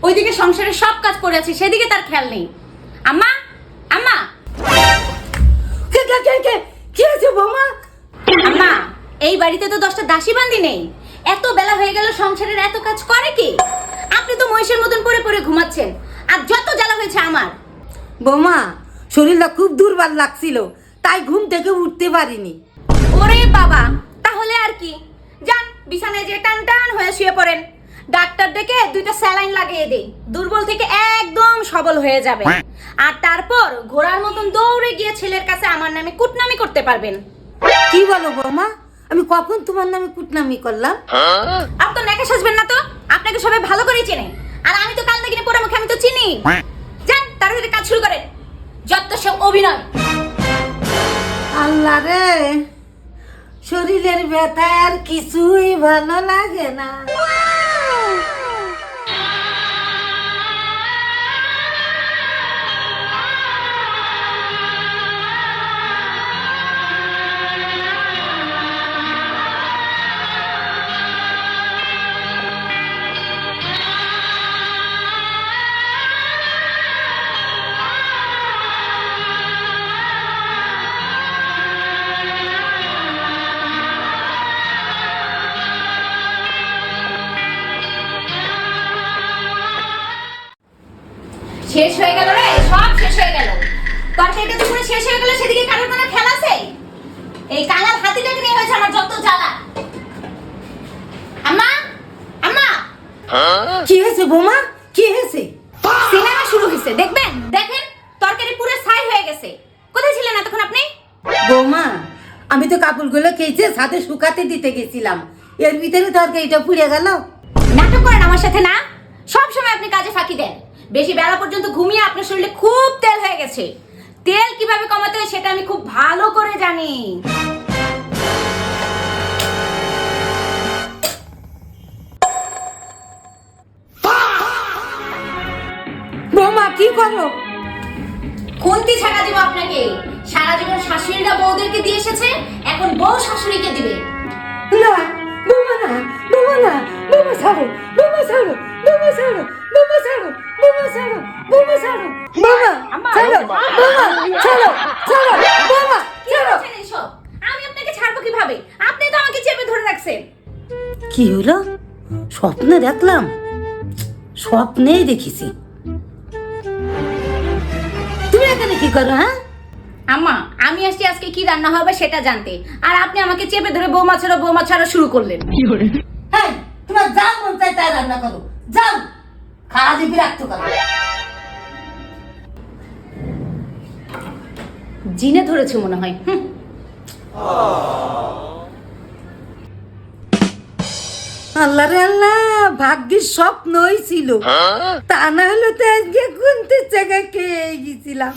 ওইদিকে সংসারের সব কাজ করে আছে, সেদিকে তার খেয়াল নেই। আম্মা, আম্মা, কি আছে বৌমা? আম্মা, এই বাড়িতে তো 10টা দাসী বান্দি নেই। এত বেলা হয়ে গেল, সংসারের এত কাজ করে কি? আপনি তো মহিষের মতন পড়ে পড়ে ঘুমাচ্ছেন, আর যত জ্বালা হয়েছে আমার। বৌমা, শরীরটা খুব দুর্বল লাগছিল, তাই ঘুম থেকে উঠতে পারিনি। ওরে বাবা, তাহলে আর কি, যান বিছানায় যে টান টান হয়ে শুয়ে পড়েন। ডাক্তার ডেকে 2টা স্যালাইন লাগিয়ে দেই, দুর্বল থেকে একদম সবল হয়ে যাবে। আর তারপর ঘোড়ার মতন দৌড়ে গিয়ে ছেলের কাছে আমার নামে কুটনামি করতে পারবেন। কি বলো বৌমা? আমি কখন তোমার নামে কুটনামি করলাম? আপনি তো নেকা সাজবেন না তো, আপনাকে সবাই ভালো করে চেনে। আর আমি তো কাল থেকে পোড়া মুখে, আমি তো চিনি। যান তাড়াতাড়ি কাজ শুরু করেন, যত সব অভিনয়। আল্লাহ রে, শরীরের ব্যথা আর কিছুই ভালো লাগে না। শেষ হয়ে গেল রে, সব শেষ হয়ে গেল। তরকারিটা তো পুরো শেষ হয়ে গেল, সেদিকে কারোর কোনো খেয়াল আছে? এই কাঙাল হাতিটাকে নিয়ে হয়েছে আমার যত জ্বালা। আম্মা, আম্মা, কি হয়েছে বৌমা? কি হয়েছে? সিনেমা শুরু হয়েছে, দেখবেন? দেখেন তরকারি পুরো ছাই হয়ে গেছে। কোথায় ছিলেন এতক্ষণ আপনি? বৌমা, আমি তো কাপড়গুলো কেচে ছাদে শুকাতে দিতে গেছিলাম, এর ভিতরে তরকারিটা পুড়ে গেল। নাটক করেন আমার সাথে না, সব সময় আপনি কাজে ফাঁকি দেন। বেশি বেলা পর্যন্ত ঘুমিয়ে আপনার শরীরে খুব তেল হয়ে গেছে। তেল কিভাবে কমাতে হয় সেটা আমি খুব ভালো করে জানি। বৌমা কি করো? খুন্তি ছাড়া দিব আপনাকে। সারা জীবন শাশুড়িরা বউদেরকে দিয়ে এসেছে, এখন বউ শাশুড়িকে দিবে। না বৌমা, না বৌমা, না বৌমা ছাড়ো, বৌমা ছাড়ো, বৌমা ছাড়ো, বৌমা ছাড়ো, বৌমা ছাড়ো, বৌমা ছাড়ো, বৌমা ছাড়ো, বৌমা ছাড়ো, ছাড়ো, বৌমা কি বলছেন এসব? আমি আপনাকে ছাড়বো কিভাবে? আপনি তো আমাকে চেপে ধরে রাখছেন। কি হলো? স্বপ্নে দেখলাম? স্বপ্নেই দেখেছি। তুমি এখানে কি করো? হ্যাঁ আম্মা, আমি আসছি আজকে কি রান্না হবে সেটা জানতে, আর আপনি আমাকে চেপে ধরে বৌমা ছাড়া শুরু করলেন। হ্যাঁ, তোমার যা মন চায় তাই রান্না করো, যাও। খাওয়া বিরক্ত করো। জিনে ধরেছে মনে হয়। আল্লাহ রে আল্লাহ, ভাগ্যের স্বপ্নই ছিল, তা না হলে তো আজকে কোনতে জায়গায় খেয়ে গেছিলাম।